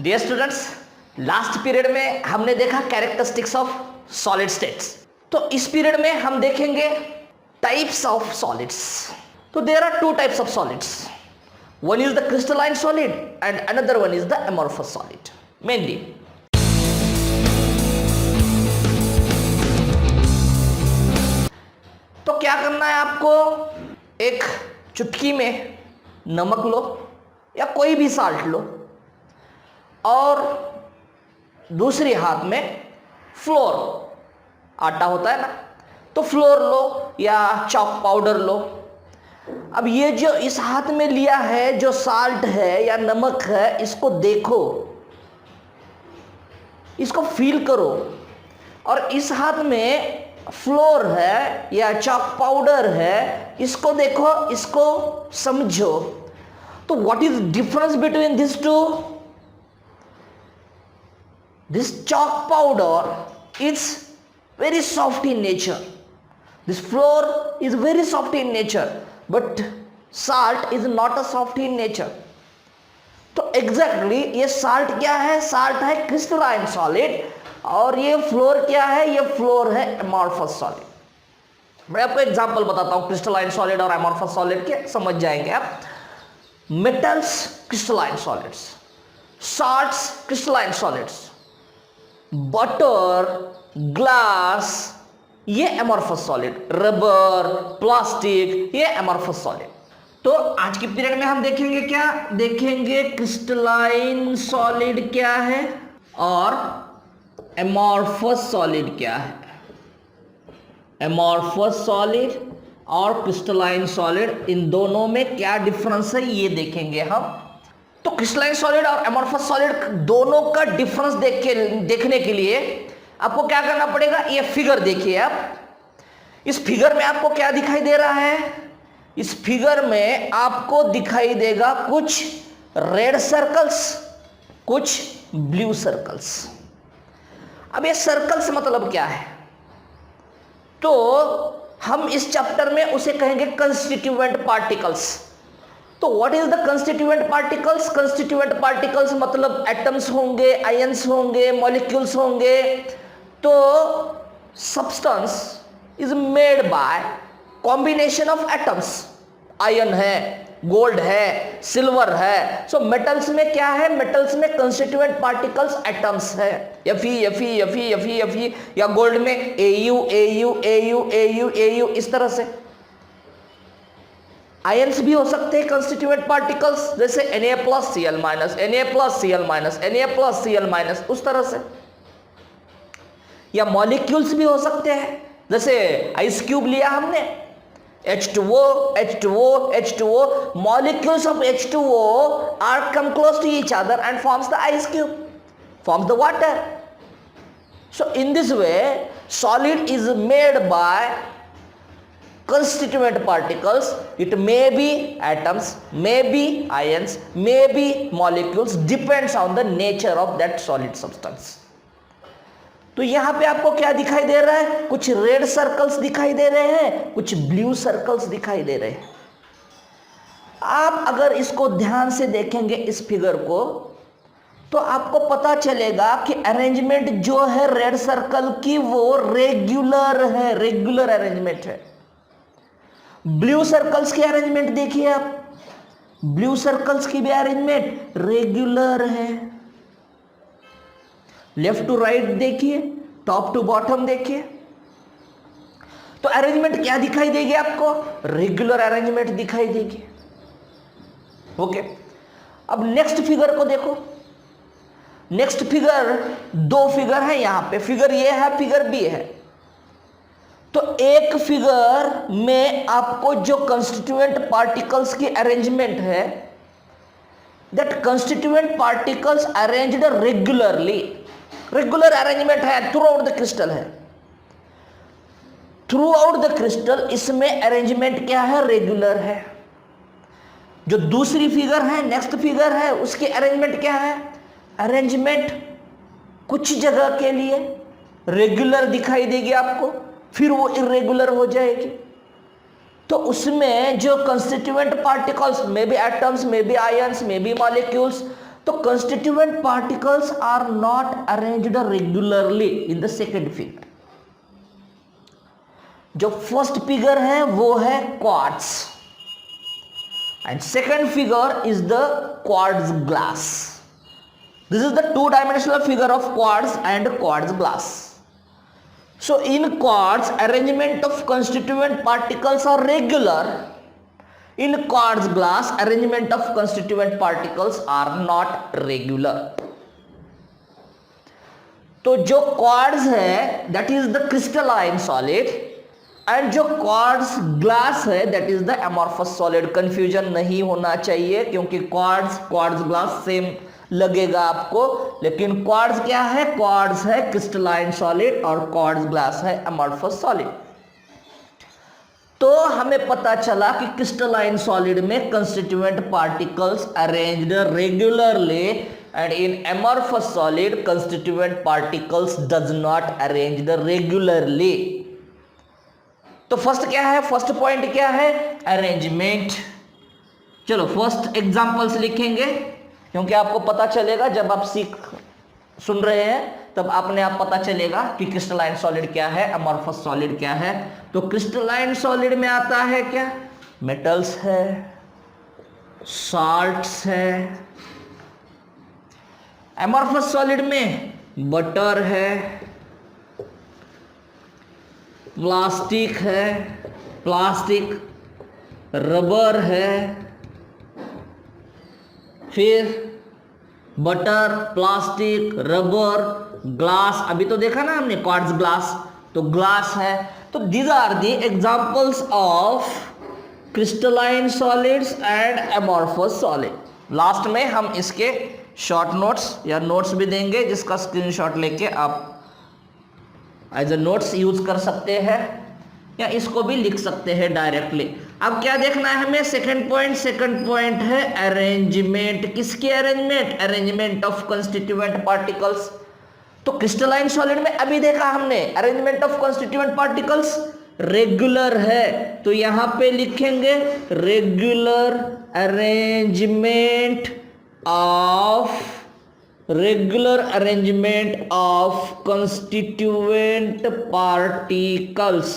Dear students, last period में हमने देखा कैरेक्टरिस्टिक्स ऑफ सॉलिड स्टेट्स। तो इस पीरियड में हम देखेंगे टाइप्स ऑफ सॉलिड्स। तो there are two types of solids, one is the crystalline solid and another one is the amorphous solid mainly. तो क्या करना है आपको, एक चुटकी में नमक लो या कोई भी साल्ट लो और दूसरी हाथ में फ्लोर, आटा होता है ना, तो फ्लोर लो या चॉक पाउडर लो। अब ये जो इस हाथ में लिया है जो साल्ट है या नमक है, इसको देखो, इसको फील करो, और इस हाथ में फ्लोर है या चॉक पाउडर है, इसको देखो, इसको समझो। तो what is difference between this two? This chalk powder is very soft in nature. This flour is very soft in nature, but salt is not a soft in nature. तो exactly ये salt क्या है? Salt है crystalline solid, और ये floor क्या है? ये फ्लोर है amorphous solid। मैं आपको एग्जांपल बताता हूँ क्रिस्टलाइन सॉलिड और amorphous सॉलिड के, समझ जाएंगे आप। Metals crystalline solids, salts crystalline solids, butter, glass ये एमोर्फस सॉलिड, रबर, प्लास्टिक ये एमोर्फस सॉलिड। तो आज की पीरियड में हम देखेंगे क्या? देखेंगे क्रिस्टलाइन सॉलिड क्या है और एमोर्फस सॉलिड क्या है। एमोर्फस सॉलिड और क्रिस्टलाइन सॉलिड, इन दोनों में क्या डिफरेंस है ये देखेंगे हम। तो क्रिस्टलाइन सॉलिड और एमोर्फस सॉलिड दोनों का डिफरेंस देखने के लिए आपको क्या करना पड़ेगा? ये फिगर देखिए आप। इस फिगर में आपको क्या दिखाई दे रहा है? इस फिगर में आपको दिखाई देगा कुछ रेड सर्कल्स, कुछ ब्लू सर्कल्स। अब ये सर्कल्स मतलब क्या है? तो हम इस चैप्टर में उसे कहेंगे कंस्टिट्यूएंट पार्टिकल्स। तो what is the constituent particles? Constituent particles मतलब एटम्स होंगे, आयंस होंगे, मॉलिक्यूल्स होंगे। तो substance is made by combination of atoms. Ion है, गोल्ड है, सिल्वर है। सो मेटल्स में क्या है? मेटल्स में कंस्टिट्यूएंट पार्टिकल्स एटम्स है। Fe या गोल्ड में AU इस तरह से। आयंस भी हो सकते हैं कंस्टिट्यूएंट पार्टिकल्स, जैसे Na+Cl-, Na+Cl-, Na+Cl-, उस तरह से। या मॉलिक्यूल्स भी हो सकते हैं, जैसे आइस क्यूब लिया हमने, H2O, molecules of H2O are come close to each other and forms the ice cube, forms the water. So in this way, solid is made by constituent particles. It may be atoms, may be ions, may be molecules, depends on the nature of that solid substance. तो यहां पे आपको क्या दिखाई दे रहा है? कुछ रेड सर्कल्स दिखाई दे रहे हैं, कुछ ब्लू सर्कल्स दिखाई दे रहे हैं। आप अगर इसको ध्यान से देखेंगे इस फिगर को, तो आपको पता चलेगा कि अरेंजमेंट जो है रेड सर्कल की वो रेगुलर है, रेगुलर अरेंजमेंट है। ब्लू सर्कल्स की अरेंजमेंट देखिए आप, ब्लू सर्कल्स की भी अरेंजमेंट रेगुलर है। लेफ्ट टू राइट देखिए, टॉप टू बॉटम देखिए, तो अरेंजमेंट क्या दिखाई देगी आपको? रेगुलर अरेंजमेंट दिखाई देगी। ओके, अब नेक्स्ट फिगर को देखो। नेक्स्ट फिगर, दो फिगर है यहां पे, फिगर ये है, फिगर बी है। तो एक फिगर में आपको जो कंस्टिट्यूएंट पार्टिकल्स की अरेंजमेंट है, that constituent particles arranged regularly, regular arrangement है, थ्रू आउट द क्रिस्टल है, थ्रू आउट द क्रिस्टल इसमें अरेंजमेंट क्या है? रेगुलर है। जो दूसरी फिगर है, नेक्स्ट फिगर है, उसकी अरेंजमेंट क्या है? अरेंजमेंट कुछ जगह के लिए रेगुलर दिखाई देगी आपको, फिर वो इरेगुलर हो जाएगी। तो उसमें जो constituent particles, may be atoms, may be ions, may be molecules, तो constituent particles are not arranged regularly in the second figure. जो फर्स्ट फिगर है वो है quartz and second figure is the quartz glass. This is the two dimensional figure of quartz and quartz glass. So in quartz, arrangement of constituent particles are regular. In quartz glass, arrangement of constituent particles are not regular. तो जो quartz है that is the crystalline solid and जो quartz glass है that is the amorphous solid. Confusion नहीं होना चाहिए क्योंकि quartz glass same लगेगा आपको, लेकिन क्वार्ट्ज क्या है? क्वार्ट्ज है क्रिस्टलाइन सॉलिड और क्वार्ट्ज ग्लास है अमॉर्फस सॉलिड। तो हमें पता चला कि क्रिस्टलाइन सॉलिड में constituent particles arranged regularly and in amorphous solid constituent particles does not arranged regularly. तो फर्स्ट क्या है? फर्स्ट पॉइंट क्या है? अरेंजमेंट। चलो फर्स्ट एग्जांपल्स लिखेंगे क्योंकि आपको पता चलेगा जब आप सुन रहे हैं तब अपने आप पता चलेगा कि क्रिस्टलाइन सॉलिड क्या है, अमॉर्फस सॉलिड क्या है। तो क्रिस्टलाइन सॉलिड में आता है क्या? मेटल्स है, साल्ट्स है। अमॉर्फस सॉलिड में बटर है, प्लास्टिक है, रबर है, फिर बटर, प्लास्टिक, रबर, ग्लास। अभी तो देखा ना हमने क्वार्ट्ज ग्लास, तो ग्लास है। तो these are the examples of crystalline solids and amorphous solid. Last में हम इसके शॉर्ट नोट्स या नोट्स भी देंगे जिसका स्क्रीनशॉट लेके आप एज अ नोट्स यूज कर सकते हैं या इसको भी लिख सकते हैं डायरेक्टली। अब क्या देखना है हमें? सेकंड पॉइंट है अरेंजमेंट। किसकी arrangement? Arrangement of constituent particles. तो क्रिस्टलाइन सॉलिड में अभी देखा हमने arrangement of constituent particles regular है, तो यहां पे लिखेंगे regular arrangement of constituent particles.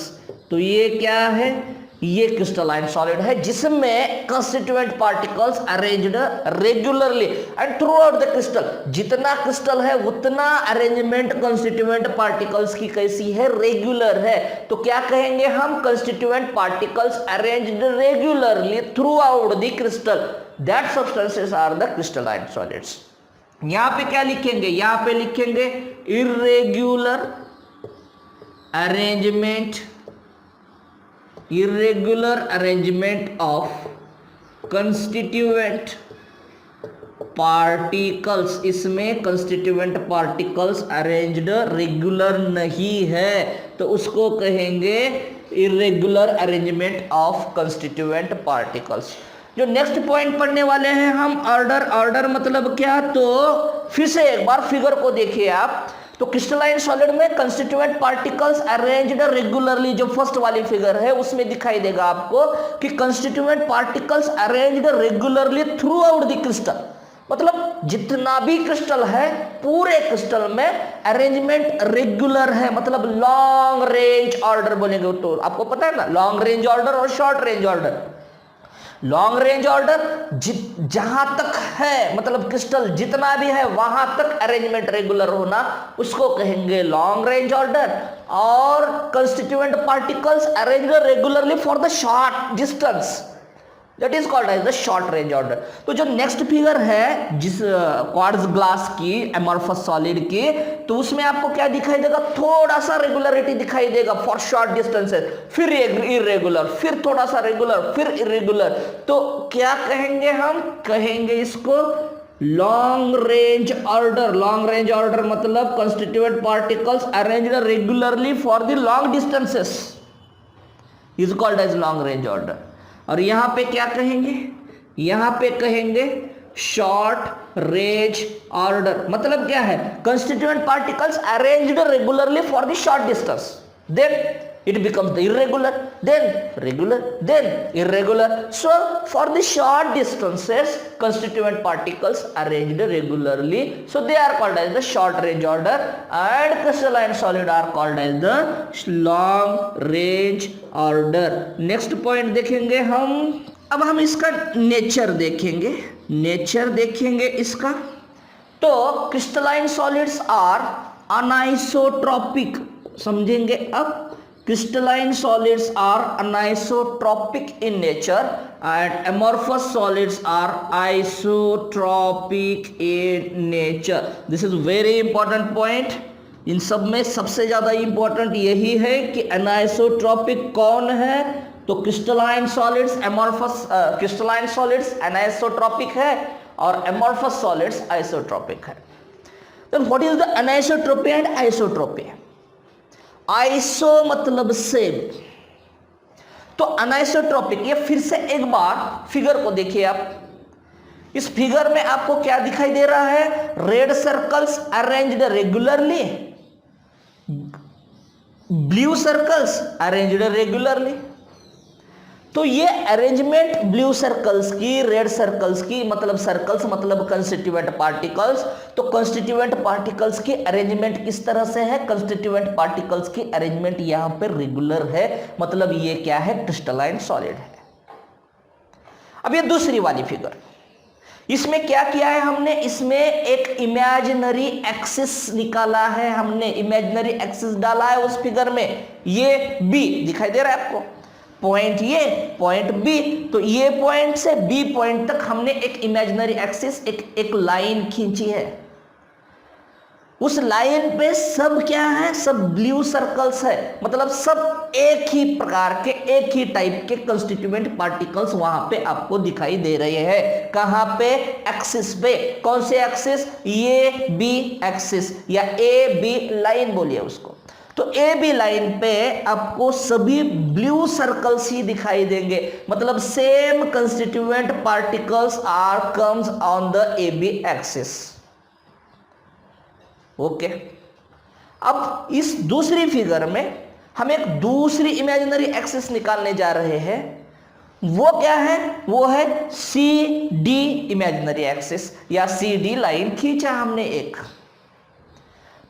तो ये क्या है? ये क्रिस्टलाइन सॉलिड है जिसमें constituent particles arranged regularly and through out the crystal. जितना क्रिस्टल है उतना अरेंजमेंट कंस्टिट्यूएंट पार्टिकल्स की कैसी है? रेगुलर है। तो क्या कहेंगे हम? Constituent particles arranged regularly throughout the crystal, that substances are the crystalline solids. यहां पे क्या लिखेंगे? यहां पे लिखेंगे irregular arrangement of constituent particles. इसमें कंस्टिट्यूएंट पार्टिकल्स अरेंज्ड रेगुलर नहीं है तो उसको कहेंगे irregular arrangement of constituent particles. जो नेक्स्ट पॉइंट पढ़ने वाले हैं हम ऑर्डर मतलब क्या? तो फिर से एक बार फिगर को देखिए आप। तो क्रिस्टलाइन सॉलिड में कंस्टिट्यूएंट पार्टिकल्स अरेंज्ड रेगुलरली, जो फर्स्ट वाली फिगर है उसमें दिखाई देगा आपको कि constituent particles arranged regularly throughout the crystal. मतलब जितना भी क्रिस्टल है पूरे क्रिस्टल में अरेंजमेंट रेगुलर है, मतलब लॉन्ग रेंज ऑर्डर बोलेंगे तो आपको पता है ना, लॉन्ग रेंज ऑर्डर और short range order. Long range order जहां तक है, मतलब क्रिस्टल जितना भी है वहां तक अरेंजमेंट रेगुलर होना, उसको कहेंगे लॉन्ग रेंज ऑर्डर। और constituent particles arranged regularly for the short distance, that is called as the short range order. तो जो नेक्स्ट फिगर है जिस क्वार्ट्ज ग्लास की, अमॉर्फस सॉलिड की, तो उसमें आपको क्या दिखाई देगा? थोड़ा सा रेगुलरिटी दिखाई देगा फॉर शॉर्ट डिस्टेंसेस, फिर इरेगुलर, फिर थोड़ा सा रेगुलर, फिर इरेगुलर। तो क्या कहेंगे हम? कहेंगे इसको long range order. Long range order मतलब constituent particles arranged regularly for the long distances is called as long range order. और यहां पे क्या कहेंगे? यहां पे कहेंगे शॉर्ट रेंज ऑर्डर। मतलब क्या है? Constituent particles arranged regularly for the short distance. Then it becomes the irregular, then regular, then irregular. So for the short distances, constituent particles arranged regularly, so they are called as the short range order, and crystalline solid are called as the long range order. Next point देखेंगे हम, अब हम इसका nature देखेंगे, nature देखेंगे इसका। तो crystalline solids are अनाइसोट्रॉपिक, समझेंगे अब। crystalline solids are anisotropic in nature and amorphous solids are isotropic in nature. This is very important point. इन सब में सबसे ज्यादा इंपॉर्टेंट यही है कि अनाइसोट्रॉपिक कौन है। तो crystalline solids amorphous, crystalline solids anisotropic है और एमॉर्फस सॉलिड्स आइसोट्रॉपिक है। Then what is the anisotropy and isotropy? Iso मतलब सेम, तो अनाइसोट्रॉपिक, ये फिर से एक बार फिगर को देखिए आप। इस फिगर में आपको क्या दिखाई दे रहा है? Red circles arranged regularly, blue circles arranged regularly. तो ये अरेंजमेंट ब्लू सर्कल्स की, रेड सर्कल्स की, मतलब सर्कल्स मतलब कंस्टिट्यूएंट पार्टिकल्स, तो कंस्टिट्यूएंट पार्टिकल्स की अरेंजमेंट किस तरह से है? कंस्टिट्यूएंट पार्टिकल्स की अरेंजमेंट यहां पे रेगुलर है, मतलब ये क्या है? क्रिस्टलाइन सॉलिड है। अब ये दूसरी वाली फिगर, इसमें क्या किया है हमने? इसमें एक इमेजिनरी एक्सिस निकाला है हमने, इमेजिनरी एक्सिस डाला है उस फिगर में। ये बी दिखाई दे रहा है आपको, पॉइंट ये, पॉइंट बी, तो ये पॉइंट से बी पॉइंट तक हमने एक इमेजिनरी एक्सिस, एक लाइन खींची है। उस लाइन पे सब क्या है? सब ब्लू सर्कल्स है, मतलब सब एक ही प्रकार के, एक ही टाइप के कंस्टिट्यूएंट पार्टिकल्स वहां पे आपको दिखाई दे रहे हैं। कहां पे? एक्सिस पे। कौन से एक्सिस? ये बी एक्सिस या ए बी लाइन बोलिए उसको। तो ए बी लाइन पे आपको सभी ब्लू सर्कल्स ही दिखाई देंगे, मतलब same constituent particles are comes on the A B axis. Okay, अब इस दूसरी फिगर में हम एक दूसरी इमेजिनरी एक्सिस निकालने जा रहे हैं। वो क्या है? वो है सी डी इमेजिनरी एक्सिस, या सी डी लाइन खींचा हमने एक।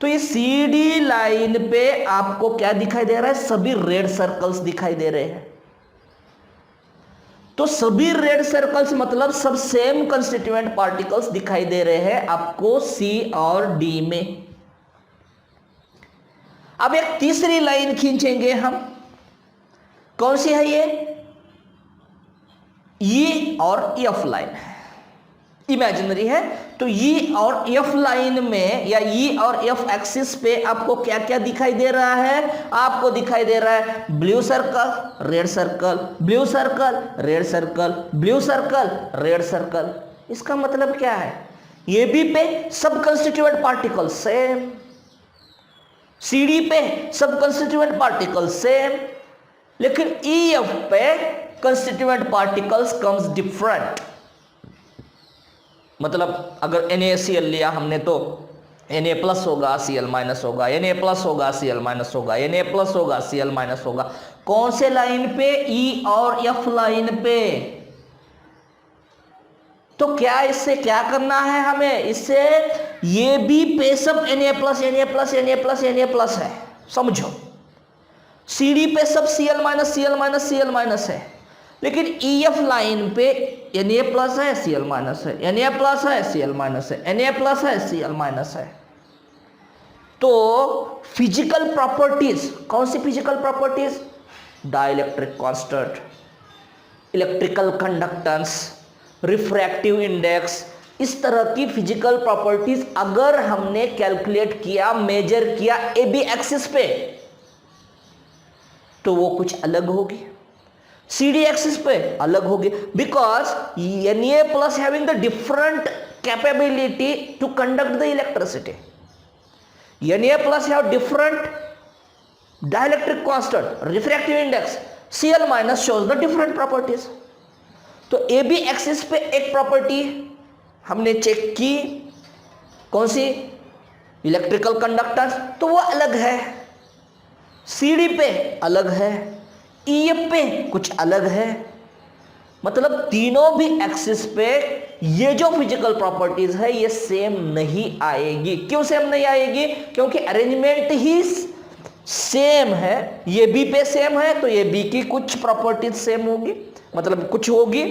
तो ये सी डी लाइन पे आपको क्या दिखाई दे रहा है? सभी रेड सर्कल्स दिखाई दे रहे हैं। तो सभी रेड सर्कल्स मतलब सब सेम कंस्टिट्यूएंट पार्टिकल्स दिखाई दे रहे हैं आपको सी और डी में। अब एक तीसरी लाइन खींचेंगे हम, कौन सी है ये? ई और एफ लाइन है, इमेजिनरी है। तो ई और एफ लाइन में या ई और एफ एक्सिस पे आपको क्या क्या दिखाई दे रहा है? आपको दिखाई दे रहा है blue circle, red circle, blue circle, red circle, blue circle, red circle. इसका मतलब क्या है? ये बी पे सब constituent particle same, C D पे सब कंस्टिट्यूएंट पार्टिकल सेम, लेकिन ई एफ पे कंस्टिट्यूएंट पार्टिकल्स कम्स डिफरेंट। मतलब अगर NaCl लिया हमने तो Na प्लस होगा, Cl माइनस होगा, Na प्लस होगा, Cl माइनस होगा, Na प्लस होगा, Cl माइनस होगा। कौन से लाइन पे? E और F लाइन पे। तो क्या इससे क्या करना है हमें? इससे ये भी पे सब Na plus, Na plus, Na plus, Na plus है, समझो। CD पे सब Cl minus, Cl minus, Cl minus है, लेकिन EF लाइन पे Na प्लस है, Cl माइनस है, Na प्लस है, Cl माइनस है, Na प्लस है, Cl माइनस है। तो फिजिकल प्रॉपर्टीज, कौन सी physical properties? Dielectric constant, electrical conductance, refractive index, इस तरह की फिजिकल प्रॉपर्टीज अगर हमने कैलकुलेट किया, मेजर किया ए बी एक्सिस पे, तो वो कुछ अलग होगी। सी डी एक्सिस पे अलग होगी, because Na plus having the different capability to conduct the electricity. Na plus have different dielectric constant, refractive index, Cl minus shows the different properties. तो ए बी एक्सिस पे एक property हमने check की, कौन सी? Electrical conductance, तो वो अलग है। CD पे अलग है, EF पे कुछ अलग है। मतलब तीनों भी एक्सिस पे ये जो फिजिकल प्रॉपर्टीज है ये सेम नहीं आएगी। क्यों सेम नहीं आएगी? क्योंकि अरेंजमेंट ही सेम है। ये बी पे सेम है तो ये बी की कुछ प्रॉपर्टीज सेम होगी, मतलब कुछ होगी।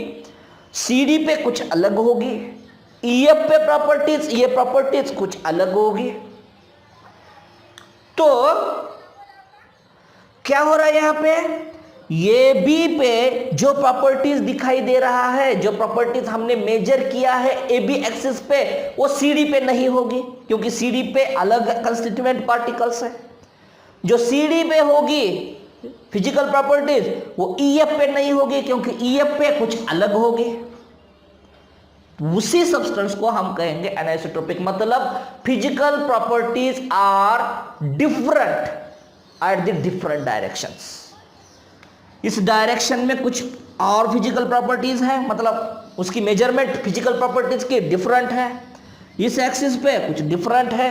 CD पे कुछ अलग होगी, EF पे प्रॉपर्टीज, ये प्रॉपर्टीज कुछ अलग होगी। तो क्या हो रहा है यहां पे? ये बी पे जो प्रॉपर्टीज दिखाई दे रहा है, जो प्रॉपर्टीज हमने मेजर किया है AB एक्सिस पे, वो CD पे नहीं होगी क्योंकि CD पे अलग कंस्टिट्यूएंट पार्टिकल्स है। जो CD पे होगी फिजिकल प्रॉपर्टीज वो EF पे नहीं होगी क्योंकि EF पे कुछ अलग होगी। उसी सब्सटेंस को हम कहेंगे एनाइसोट्रोपिक, मतलब physical properties are different at the different directions. इस डायरेक्शन में कुछ और फिजिकल प्रॉपर्टीज है, मतलब उसकी मेजरमेंट फिजिकल प्रॉपर्टीज की डिफरेंट है। इस एक्सिस पे कुछ डिफरेंट है,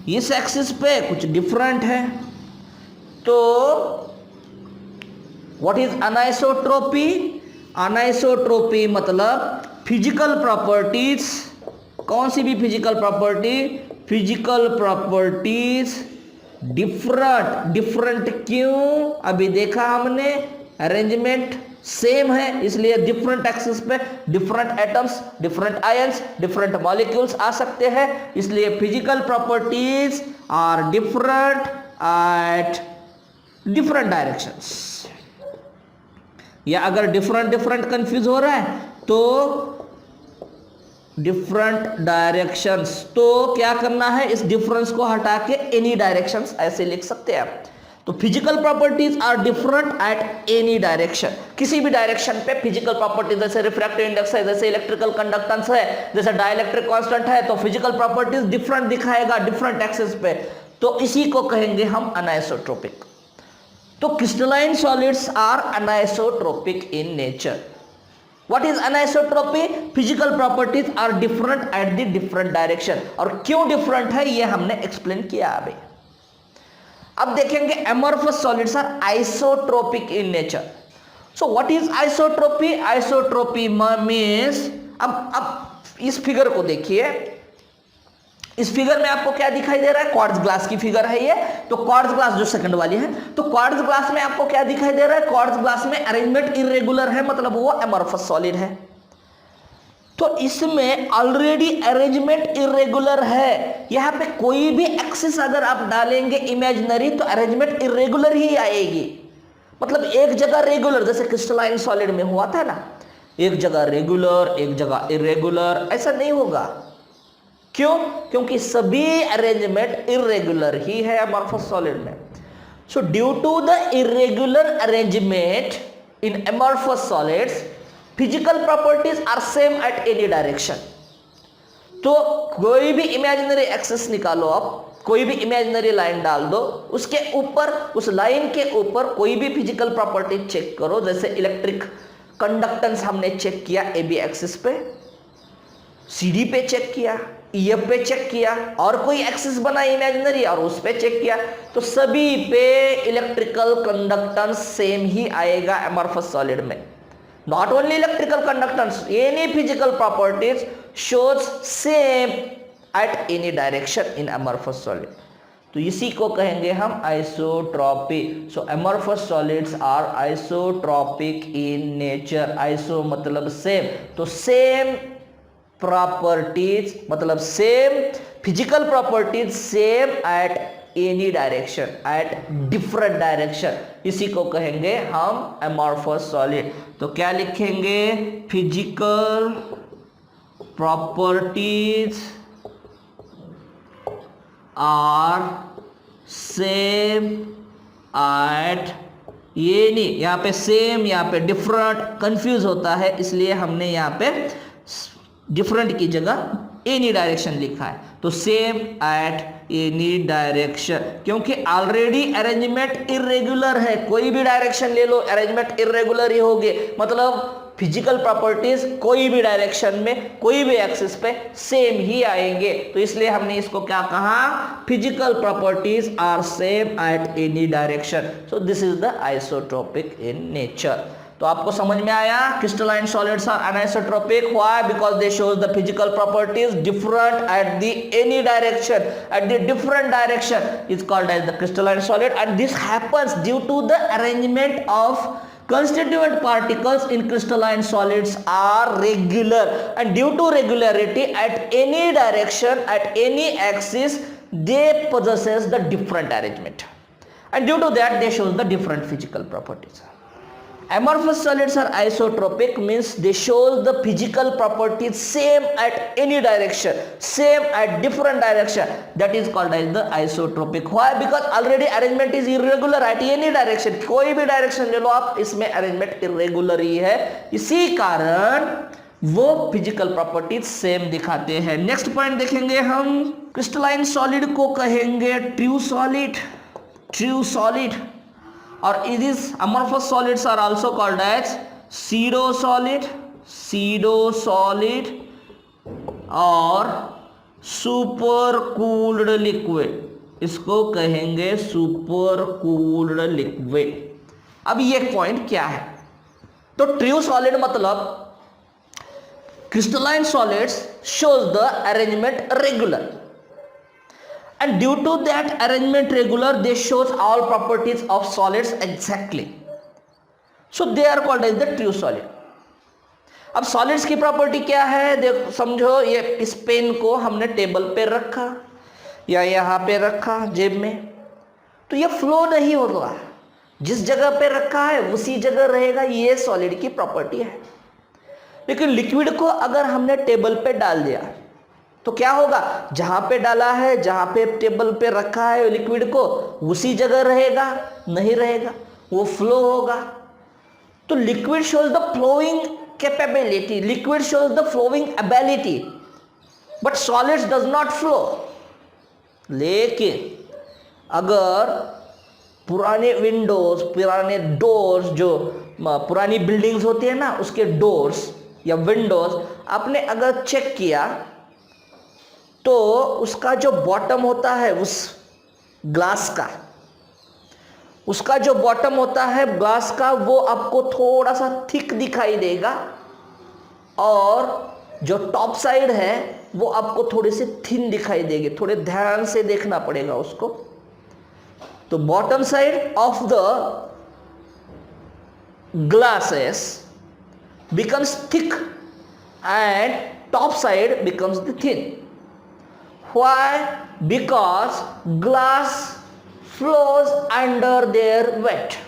इस एक्सिस पे कुछ डिफरेंट है। तो व्हाट इज अनाइसोट्रोपी? अनाइसोट्रोपी मतलब फिजिकल प्रॉपर्टीज, कौन सी भी physical property, physical properties different. Different क्यों? अभी देखा हमने अरेंजमेंट सेम है इसलिए डिफरेंट एक्सिस पे different atoms, different ions, different molecules आ सकते हैं, इसलिए physical properties are different at different directions. या अगर डिफरेंट डिफरेंट कंफ्यूज हो रहा है तो डिफरेंट डायरेक्शंस, तो क्या करना है, इस डिफरेंस को हटा के एनी डायरेक्शंस ऐसे लिख सकते हैं आप। तो physical properties are different at any direction, किसी भी डायरेक्शन पे फिजिकल प्रॉपर्टीज, जैसे रिफ्रैक्टिव इंडेक्स है, जैसे इलेक्ट्रिकल कंडक्टेंस है, जैसे डाइलेक्ट्रिक कांस्टेंट है, तो फिजिकल प्रॉपर्टीज डिफरेंट दिखाएगा डिफरेंट एक्सिस पे, तो इसी को कहेंगे हम अनाइसोट्रोपिक। तो crystalline solids are anisotropic in nature. What is anisotropy? Physical properties are different at the different direction। और क्यों different है ये हमने explain किया अभी। अब देखेंगे amorphous solids are isotropic in nature। So what is isotropy? Isotropy means, अब इस फिगर को देखिए, इस फिगर में आपको क्या दिखाई दे रहा है? क्वार्ट्ज ग्लास की फिगर है ये। तो क्वार्ट्ज ग्लास जो सेकंड वाली है, तो क्वार्ट्ज ग्लास में आपको क्या दिखाई दे रहा है? क्वार्ट्ज ग्लास में अरेंजमेंट इरेगुलर है, मतलब वो अमॉर्फस सॉलिड है। तो इसमें ऑलरेडी अरेंजमेंट इरेगुलर है, यहां पे कोई भी एक्सिस अगर आप डालेंगे इमेजिनरी तो अरेंजमेंट इरेगुलर ही आएगी। मतलब एक जगह रेगुलर, जैसे क्रिस्टलाइन सॉलिड में हुआ था ना, एक जगह रेगुलर एक जगह इरेगुलर, ऐसा नहीं होगा। क्यों? क्योंकि सभी अरेंजमेंट इरेगुलर ही है अमॉर्फस सॉलिड में। So due to the irregular arrangement in amorphous solids, physical properties are same at any direction. तो कोई भी इमेजिनरी एक्सिस निकालो आप, कोई भी इमेजिनरी लाइन डाल दो, उसके ऊपर, उस लाइन के ऊपर कोई भी फिजिकल प्रॉपर्टी चेक करो, जैसे इलेक्ट्रिक कंडक्टेंस हमने चेक किया AB एक्सिस पे, CD पे चेक किया, EF पे चेक किया, और कोई एक्सिस बना इमेजिनरी और उस पे चेक किया, तो सभी पे इलेक्ट्रिकल कंडक्टेंस सेम ही आएगा अमॉर्फस सॉलिड में। Not only electrical conductance, any physical properties shows same at any direction in amorphous solid. तो इसी को कहेंगे हम isotropy. So amorphous solids are isotropic in nature. Iso मतलब सेम, तो सेम प्रॉपर्टीज मतलब same physical properties same at any direction, at different direction, इसी को कहेंगे हम अमॉर्फस सॉलिड। तो क्या लिखेंगे? Physical properties are same at, ये नहीं, यहाँ पे सेम, यहाँ पे डिफरेंट कंफ्यूज होता है, इसलिए हमने यहाँ पे डिफरेंट की जगह एनी डायरेक्शन लिखा है। तो सेम एट एनी डायरेक्शन, क्योंकि ऑलरेडी अरेंजमेंट इरेगुलर है, कोई भी डायरेक्शन ले लो अरेंजमेंट इरेगुलर ही होगी। मतलब फिजिकल प्रॉपर्टीज कोई भी डायरेक्शन में, कोई भी एक्सिस पे सेम ही आएंगे। तो इसलिए हमने इसको क्या कहा, physical properties are same at any direction. So this is the isotropic in nature. तो आपको समझ में आया, crystalline solids are anisotropic. Why? Because they shows the physical properties different at the any direction, at the different direction is called as the crystalline solid, and this happens due to the arrangement of constituent particles in crystalline solids are regular, and due to regularity at any direction, at any axis, they possesses the different arrangement, and due to that they shows the different physical properties. Amorphous solids are isotropic, means they shows the physical properties same at any direction, same at different direction, that is called as the isotropic. Why? Because already arrangement is irregular at any direction. कोई भी direction ले लो आप, इसमें arrangement irregular ही है, इसी कारण वो physical properties same दिखाते हैं। नेक्स्ट पॉइंट देखेंगे हम, क्रिस्टलाइन सॉलिड को कहेंगे ट्रू सॉलिड, ट्रू सॉलिड, और these amorphous solids are also called as pseudo solid, pseudo solid और सुपर कूल्ड लिक्विड, इसको कहेंगे सुपर कूल्ड लिक्विड। अब ये पॉइंट क्या है, तो ट्रू सॉलिड मतलब crystalline solids shows the arrangement regular, and due to that arrangement regular they shows all properties of solids exactly, so they are called as the true solid. अब solids की property क्या है, देखो समझो, ये इस pen को हमने टेबल पे रखा या यहाँ पे रखा जेब में, तो ये फ्लो नहीं होगा, जिस जगह पे रखा है उसी जगह रहेगा, ये सॉलिड की प्रॉपर्टी है। लेकिन लिक्विड को अगर हमने टेबल पे डाल दिया तो क्या होगा, जहां पे डाला है, जहां पे टेबल पे रखा है लिक्विड को, उसी जगह रहेगा, नहीं रहेगा, वो फ्लो होगा। तो liquid shows the flowing capability, liquid shows the flowing ability, but solids does not flow. लेकिन अगर पुराने विंडोज, पुराने डोर्स, जो पुरानी बिल्डिंग्स होती है ना, उसके डोर्स या विंडोज आपने अगर चेक किया तो उसका जो बॉटम होता है उस ग्लास का, उसका जो बॉटम होता है ग्लास का, वो आपको थोड़ा सा थिक दिखाई देगा, और जो टॉप साइड है वो आपको थोड़ी सी थिन दिखाई देगी। थोड़े ध्यान से देखना पड़ेगा उसको। तो bottom side of the glasses becomes thick and top side becomes the thin. Why? Because glass flows under their weight.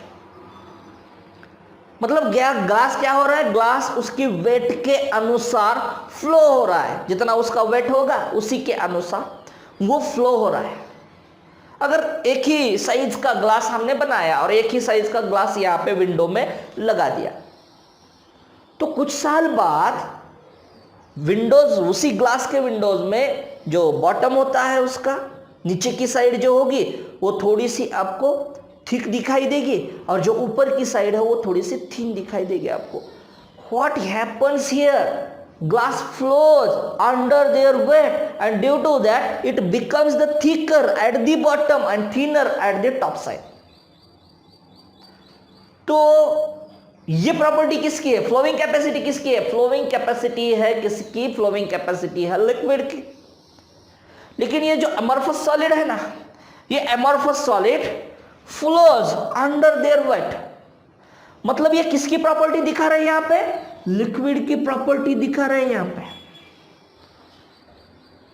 मतलब ग्लास क्या हो रहा है, ग्लास उसकी वेट के अनुसार फ्लो हो रहा है, जितना उसका वेट होगा उसी के अनुसार वो फ्लो हो रहा है। अगर एक ही साइज का ग्लास हमने बनाया और एक ही साइज का ग्लास यहाँ पे विंडो में लगा दिया, तो कुछ साल बाद विंडोज, उसी ग्लास के विंडोज में जो बॉटम होता है उसका नीचे की साइड जो होगी वो थोड़ी सी आपको थिक दिखाई देगी, और जो ऊपर की साइड है वो थोड़ी सी थिन दिखाई देगी आपको। What happens here, glass flows under their weight and due to that it becomes the thicker at the bottom and thinner at the top side. तो ये प्रॉपर्टी किसकी है, फ्लोइंग कैपेसिटी किसकी है, फ्लोइंग कैपेसिटी है किसकी, फ्लोइंग कैपेसिटी है liquid की। लेकिन ये जो अमॉर्फस सॉलिड है ना, ये amorphous solid flows under their weight, मतलब ये किसकी प्रॉपर्टी दिखा रहे हैं यहां पे, लिक्विड की प्रॉपर्टी दिखा रहे हैं यहां पे।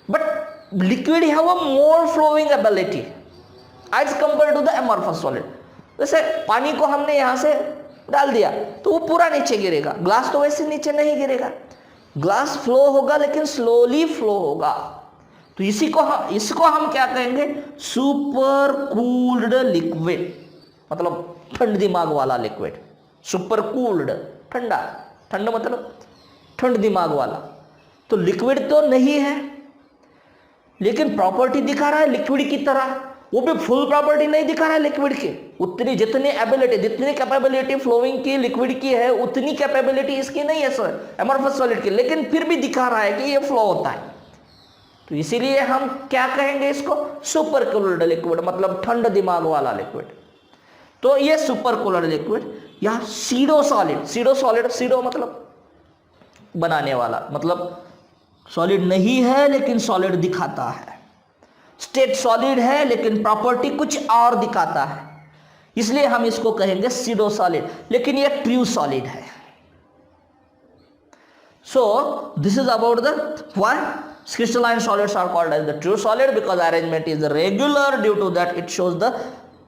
But liquid have a more flowing ability as compare to the amorphous solid. जैसे पानी को हमने यहां से डाल दिया तो वो पूरा नीचे गिरेगा, ग्लास तो वैसे नीचे नहीं गिरेगा, ग्लास फ्लो होगा लेकिन स्लोली फ्लो होगा। तो इसको हम क्या कहेंगे, सुपर कूल्ड लिक्विड, मतलब ठंड दिमाग वाला लिक्विड। सुपर कूल्ड ठंडा, ठंड मतलब ठंड दिमाग वाला। तो लिक्विड तो नहीं है लेकिन प्रॉपर्टी दिखा रहा है लिक्विड की तरह। वो भी फुल प्रॉपर्टी नहीं दिखा रहा है लिक्विड की, उतनी जितनी एबिलिटी, जितनी कैपेबिलिटी फ्लोइंग की लिक्विड की है उतनी कैपेबिलिटी इसकी नहीं है सर एमॉर्फस सॉलिड की, लेकिन फिर भी दिखा रहा है कि ये फ्लो होता है। तो इसीलिए हम क्या कहेंगे इसको, सुपर कूल्ड लिक्विड, मतलब ठंड दिमाग वाला लिक्विड। तो ये सुपर कूल्ड लिक्विड या pseudo solid, pseudo solid, pseudo मतलब बनाने वाला, मतलब सॉलिड नहीं है लेकिन सॉलिड दिखाता है, स्टेट सॉलिड है लेकिन प्रॉपर्टी कुछ और दिखाता है, इसलिए हम इसको कहेंगे सीडो सॉलिड, लेकिन ये ट्रू सॉलिड है। सो this is about the why crystalline solids are called as the true solid, because arrangement is regular, due to that it shows the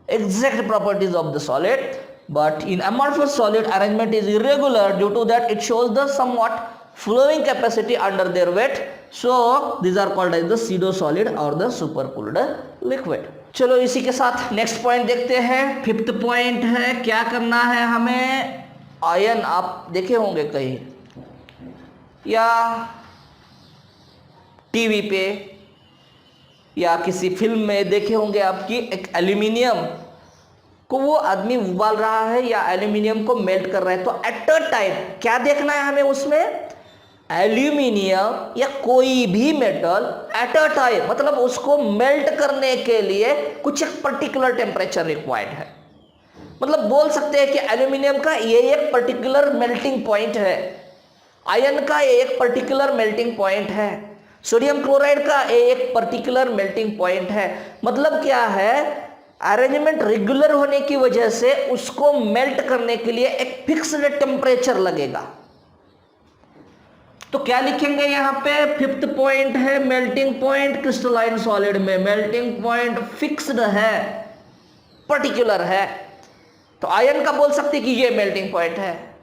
exact properties of the solid. But in amorphous solid, arrangement is irregular, due to that it shows the somewhat flowing capacity under their weight. So these are called as the pseudo solid or the super cooled liquid. चलो इसी के साथ next point देखते हैं। Fifth point है, क्या करना है हमें, आयन आप देखे होंगे कहीं या टीवी पे या किसी फिल्म में देखे होंगे आपकी, एक एल्यूमिनियम को वो आदमी उबाल रहा है या एल्यूमिनियम को मेल्ट कर रहा है, तो एट अ टाइम क्या देखना है हमें उसमें, एल्यूमिनियम या कोई भी मेटल एट अ टाइम, मतलब उसको मेल्ट करने के लिए कुछ एक पर्टिकुलर टेम्परेचर रिक्वायर्ड है। मतलब बोल सकते हैं कि एल्यूमिनियम का ये एक पर्टिकुलर मेल्टिंग पॉइंट है, आयन का ये एक पर्टिकुलर मेल्टिंग पॉइंट है, सोडियम क्लोराइड का एक पर्टिकुलर मेल्टिंग पॉइंट है। मतलब क्या है, अरेंजमेंट रेगुलर होने की वजह से उसको मेल्ट करने के लिए एक फिक्स्ड टेम्परेचर लगेगा। तो क्या लिखेंगे यहां पे, फिफ्थ पॉइंट है मेल्टिंग पॉइंट क्रिस्टलाइन सॉलिड में, मेल्टिंग पॉइंट फिक्स्ड है, पर्टिकुलर है। तो आयन का बोल सकते कि ये मेल्टिंग पॉइंट है,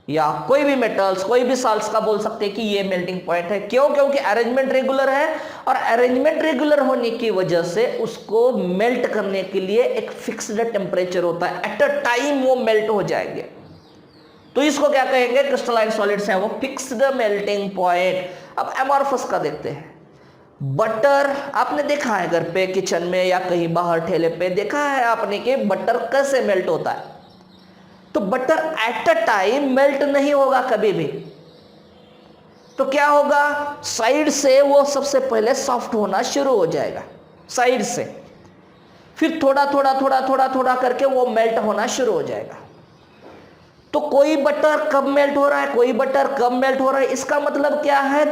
या कोई भी मेटल्स, कोई भी साल्ट्स का बोल सकते हैं कि ये मेल्टिंग पॉइंट है। क्यों, क्योंकि अरेंजमेंट रेगुलर है, और अरेंजमेंट रेगुलर होने की वजह से उसको मेल्ट करने के लिए एक फिक्स्ड टेम्परेचर होता है, एट अ टाइम वो मेल्ट हो जाएंगे। तो इसको क्या कहेंगे, क्रिस्टलाइन सॉलिड्स है वो फिक्स्ड मेल्टिंग पॉइंट। अब एमॉर्फस का देखते हैं। बटर आपने देखा है घर पे, किचन में या कहीं बाहर ठेले पे देखा है आपने कि बटर कैसे मेल्ट होता है। तो butter at a time melt नहीं होगा कभी भी। तो क्या होगा, साइड से वो सबसे पहले सॉफ्ट होना शुरू हो जाएगा, साइड से, फिर थोड़ा थोड़ा थोड़ा थोड़ा थोड़ा करके वो मेल्ट होना शुरू हो जाएगा। तो कोई बटर कब मेल्ट हो रहा है, कोई बटर कब मेल्ट हो रहा है, इसका मतलब क्या है,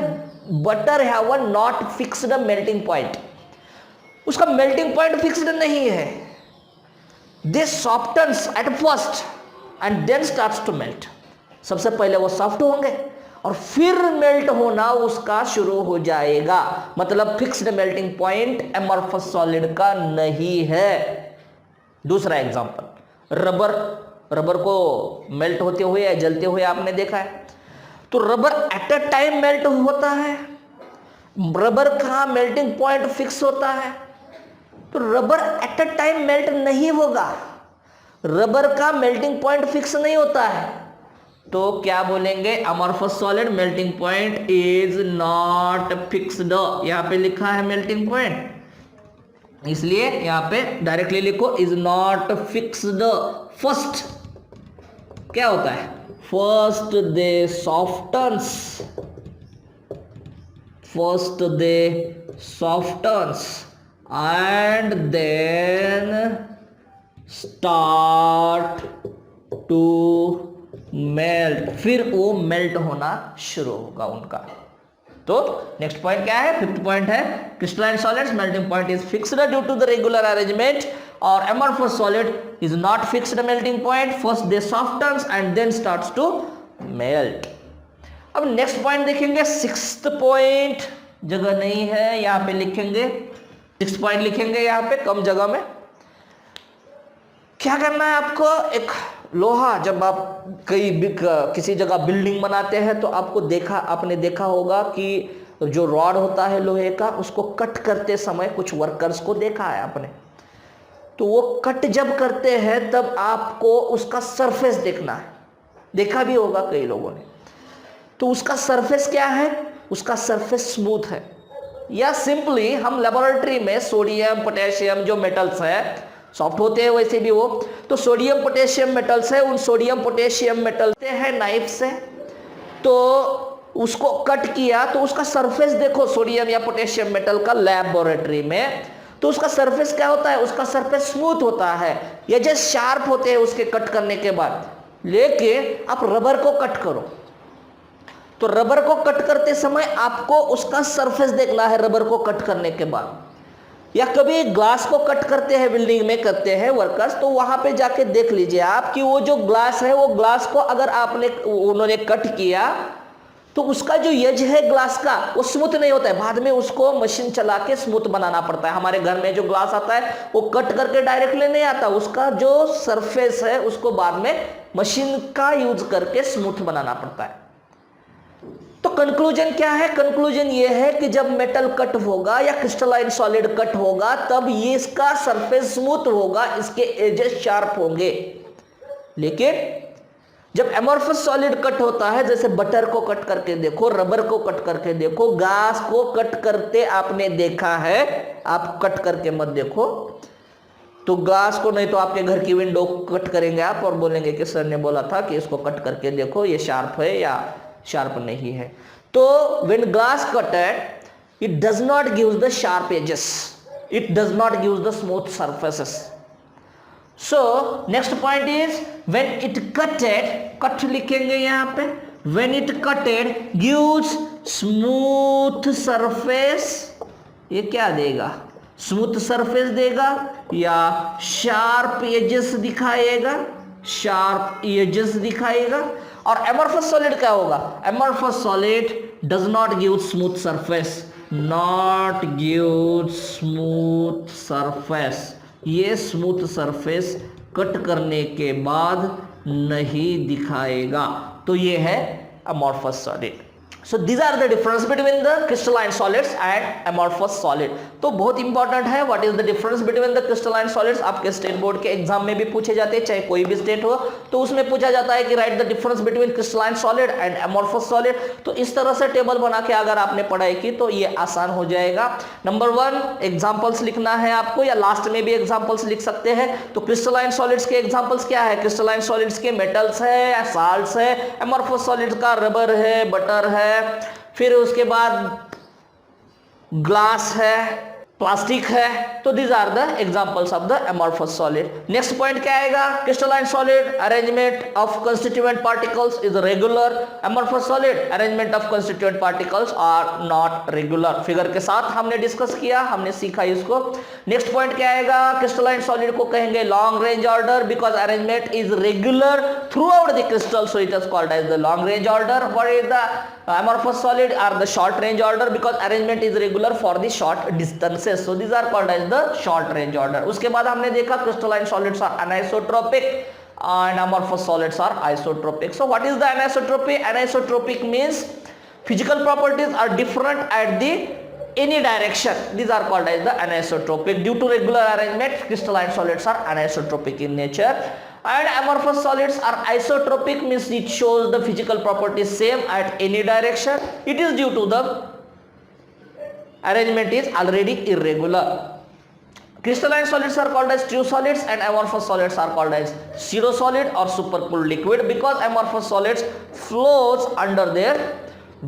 butter have a not fixed melting point, उसका मेल्टिंग पॉइंट फिक्स्ड नहीं है। This softens at first and then starts to melt, सबसे पहले वो सॉफ्ट होंगे और फिर मेल्ट होना उसका शुरू हो जाएगा। मतलब fixed melting point amorphous solid का नहीं है। दूसरा एग्जांपल, रबर, रबर को मेल्ट होते हुए या जलते हुए आपने देखा है। तो rubber at a time melt होता है, रबर का मेल्टिंग पॉइंट फिक्स होता है। तो rubber at a time melt नहीं होगा, रबर का मेल्टिंग पॉइंट फिक्स नहीं होता है। तो क्या बोलेंगे, amorphous solid melting point is not fixed. यहां पे लिखा है मेल्टिंग पॉइंट, इसलिए यहां पे डायरेक्टली लिखो इज नॉट फिक्स्ड। फर्स्ट क्या होता है, first they softens, first they softens and then start to melt, फिर वो मेल्ट होना शुरू होगा उनका। तो नेक्स्ट पॉइंट क्या है, फिफ्थ पॉइंट है crystalline solids melting point is fixed due to the regular arrangement, और amorphous solid is not fixed melting point, first they softens and then starts to melt. अब नेक्स्ट पॉइंट देखेंगे, sixth point, जगह नहीं है यहां पे लिखेंगे, सिक्स्थ पॉइंट लिखेंगे यहां पे कम जगह में। क्या करना है आपको, एक लोहा, जब आप किसी जगह बिल्डिंग बनाते हैं तो आपने देखा होगा कि जो रॉड होता है लोहे का, उसको कट करते समय कुछ वर्कर्स को देखा है आपने। तो वो कट जब करते हैं तब आपको उसका सरफेस देखना है, देखा भी होगा कई लोगों ने। तो उसका सरफेस क्या है, उसका सरफेस स्मूथ है, या सिंपली हम लेबोरेटरी में सोडियम पोटेशियम जो मेटल्स है, सॉफ्ट होते हैं वैसे भी वो, तो सोडियम पोटेशियम मेटल्स है, उन सोडियम पोटेशियम मेटल्स है नाइफ से, तो उसको कट किया तो उसका सरफेस देखो सोडियम या पोटेशियम मेटल का लेबोरेटरी में, तो उसका सरफेस क्या होता है, उसका सरफेस स्मूथ होता है, ये जस्ट शार्प होते हैं उसके कट करने के बाद। लेकिन आप रबर को कट करो तो रबर को कट करते समय आपको उसका सरफेस देखना है रबर को कट करने के बाद। या कभी ग्लास को कट करते हैं, बिल्डिंग में करते हैं वर्कर्स, तो वहां पे जाके देख लीजिए आप कि वो जो ग्लास है, वो ग्लास को अगर उन्होंने कट किया तो उसका जो एज है ग्लास का वो स्मूथ नहीं होता है, बाद में उसको मशीन चला के स्मूथ बनाना पड़ता है। हमारे घर में जो ग्लास आता है वो कट करके डायरेक्टली नहीं आता, उसका जो सरफेस है उसको बाद में मशीन का यूज करके स्मूथ बनाना पड़ता है। तो कंक्लूजन क्या है, कंक्लूजन ये है कि जब मेटल कट होगा या क्रिस्टलाइन सॉलिड कट होगा तब ये इसका सरफेस स्मूथ होगा, इसके एजेस शार्प होंगे। लेकिन जब एमोर्फस सॉलिड कट होता है, जैसे बटर को कट करके देखो, रबर को कट करके देखो, गैस को कट करते आपने देखा है, आप कट करके मत देखो, तो ग्लास को नहीं तो आपके घर की विंडो कट करेंगे आप और बोलेंगे कि सर ने बोला था कि इसको कट करके देखो ये शार्प है या शार्प नहीं है। तो when glass cutted it does not give the sharp edges, it does not give the smooth surfaces. So next point is when it cutted, cut लिखेंगे यहां पे, when it cutted gives smooth surface, ये क्या देगा, smooth surface देगा या sharp edges दिखाएगा, sharp edges दिखाएगा। और एमोर्फस सॉलिड क्या होगा, amorphous solid does not give smooth surface, not give smooth surface, ये स्मूथ सरफेस कट करने के बाद नहीं दिखाएगा। तो ये है amorphous solid. So these are the difference between the crystalline solids and amorphous solid. तो बहुत इंपॉर्टेंट है, what is the difference between the crystalline solids। आपके स्टेट बोर्ड के एग्जाम में भी पूछे जाते हैं, चाहे कोई भी स्टेट हो, तो उसमें पूछा जाता है कि right the difference between crystalline solid and amorphous solid। तो इस तरह से टेबल बना के अगर आपने पढ़ाई की तो ये आसान हो जाएगा। नंबर 1 एग्जाम्पल्स लिखना है आपको, या लास्ट में भी एग्जाम्पल्स लिख सकते हैं। तो क्रिस्टलाइन सॉलिड्स के एग्जाम्पल्स क्या है, क्रिस्टलाइन सॉलिड्स के मेटल्स है, साल्ट्स है, एमोर्फस सॉलिड्स का रबर है, बटर है, फिर उसके बाद ग्लास है, प्लास्टिक है। तो these are the examples of the amorphous solid. Next point क्या आएगा, crystalline solid arrangement of constituent particles is regular, amorphous solid arrangement of constituent particles are not regular. Figure के साथ हमने डिस्कस किया, हमने सीखा इसको। नेक्स्ट पॉइंट क्या आएगा, क्रिस्टलाइन सॉलिड को कहेंगे long range order because arrangement is regular throughout the crystal, so it is called as the long range order. What is the amorphous solid are the short range order because arrangement is regular for the short distances, so these are called as the short range order। उसके बाद हमने देखा crystalline solids are anisotropic and amorphous solids are isotropic। So what is the anisotropy? Anisotropic means physical properties are different at the any direction, these are called as the anisotropic। due to regular arrangement crystalline solids are anisotropic in nature, and amorphous solids are isotropic means it shows the physical properties same at any direction, it is due to the arrangement is already irregular। crystalline solids are called as true solids and amorphous solids are called as pseudo solid or supercooled liquid because amorphous solids flows under their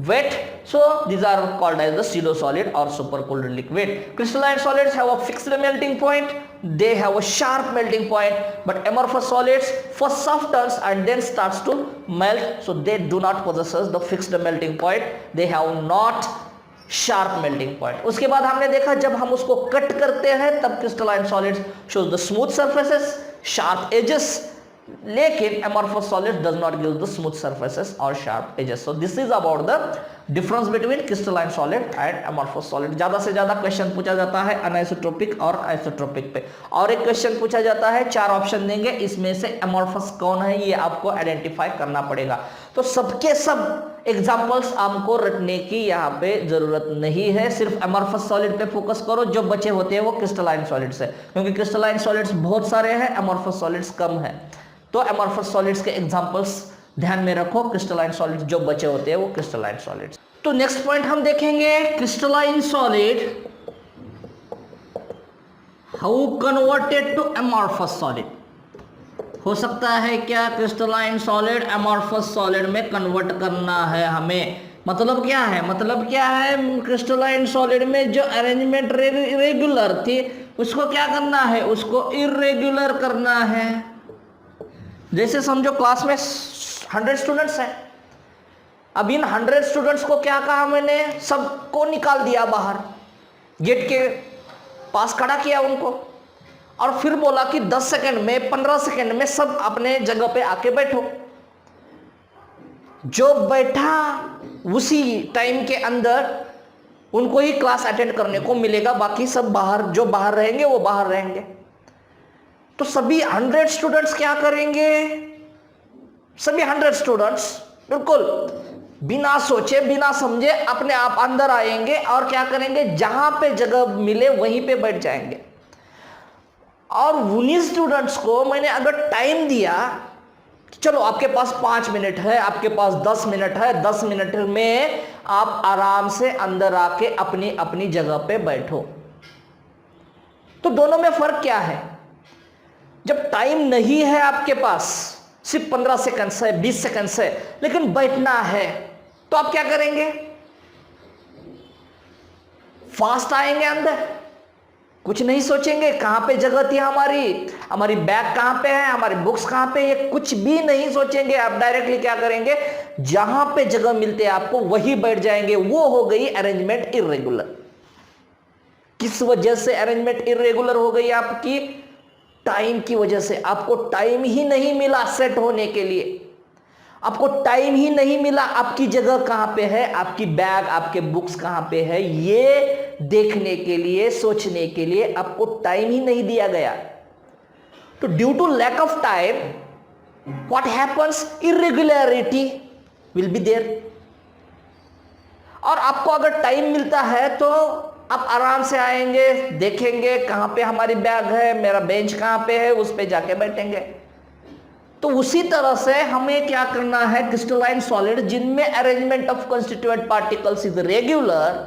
wet, so these are called as the pseudo solid or supercooled liquid। crystalline solids have a fixed melting point, they have a sharp melting point, but amorphous solids first softens and then starts to melt, so they do not possess the fixed melting point, they have not sharp melting point। उसके बाद हमने देखा जब हम उसको cut करते हैं तब crystalline solids shows the smooth surfaces, sharp edges, लेकिन amorphous solid does not give the smooth surfaces or sharp edges। so this is about the difference between crystalline solid and amorphous solid। ज्यादा से ज्यादा question पूछा जाता है anisotropic और isotropic पे, और एक क्वेश्चन पूछा जाता है, 4 ऑप्शन देंगे, इसमें से amorphous कौन है ये आपको आइडेंटिफाई करना पड़ेगा। तो सबके सब एग्जाम्पल्स आपको रटने की यहाँ पे जरूरत नहीं है, सिर्फ amorphous solid पे फोकस करो, जो बचे होते हैं वो क्रिस्टलाइन सॉलिड्स है, क्योंकि क्रिस्टलाइन सॉलिड्स बहुत सारे हैं, amorphous सॉलिड्स कम है। तो amorphous सॉलिड्स के एग्जाम्पल्स ध्यान में रखो, क्रिस्टलाइन सॉलिड जो बचे होते हैं वो क्रिस्टलाइन सॉलिड। तो नेक्स्ट पॉइंट हम देखेंगे, crystalline solid how converted to amorphous solid. हो सकता है क्या क्रिस्टलाइन सॉलिड एमॉर्फस सॉलिड में कन्वर्ट करना है हमें। मतलब क्या है, मतलब क्या है, क्रिस्टलाइन सॉलिड में जो अरेंजमेंट रेगुलर थी उसको क्या करना है, उसको इरेगुलर करना है। जैसे समझो क्लास में 100 स्टूडेंट्स हैं, अब इन 100 स्टूडेंट्स को क्या कहा मैंने, सबको निकाल दिया बाहर, गेट के पास खड़ा किया उनको, और फिर बोला कि 10 सेकंड में 15 सेकंड में सब अपने जगह पे आके बैठो। जो बैठा उसी टाइम के अंदर उनको ही क्लास अटेंड करने को मिलेगा, बाकी सब बाहर, जो बाहर रहेंगे वो बाहर रहेंगे। तो सभी 100 स्टूडेंट्स क्या करेंगे, सभी 100 स्टूडेंट्स बिल्कुल बिना सोचे बिना समझे अपने आप अंदर आएंगे और क्या करेंगे, जहां पे जगह मिले वहीं पे बैठ जाएंगे। और उन्हीं स्टूडेंट्स को मैंने अगर टाइम दिया, चलो आपके पास 5 मिनट है, आपके पास 10 मिनट है, 10 मिनट में आप आराम से अंदर आके अपनी अपनी जगह पे बैठो। तो दोनों में फर्क क्या है, जब टाइम नहीं है आपके पास, सिर्फ 15 सेकंड है, 20 सेकंड है, लेकिन बैठना है, तो आप क्या करेंगे, फास्ट आएंगे अंदर, कुछ नहीं सोचेंगे कहां पे जगह थी हमारी बैग कहां पे है, हमारी बुक्स कहां पे, ये कुछ भी नहीं सोचेंगे। आप डायरेक्टली क्या करेंगे, जहां पे जगह मिलते हैं आपको वही बैठ जाएंगे। वो हो गई अरेंजमेंट इरेगुलर। किस वजह से अरेंजमेंट इरेगुलर हो गई आपकी, टाइम की वजह से। आपको टाइम ही नहीं मिला सेट होने के लिए, आपको टाइम ही नहीं मिला आपकी जगह कहां पे है, आपकी बैग आपके बुक्स कहां पे है, ये देखने के लिए, सोचने के लिए आपको टाइम ही नहीं दिया गया। तो due to lack of time what happens, irregularity will be there. और आपको अगर टाइम मिलता है तो आप आराम से आएंगे, देखेंगे कहां पे हमारी बैग है, मेरा बेंच कहां पे है, उस पे जाके बैठेंगे। तो उसी तरह से हमें क्या करना है, क्रिस्टलाइन सॉलिड जिनमें arrangement of constituent particles is regular,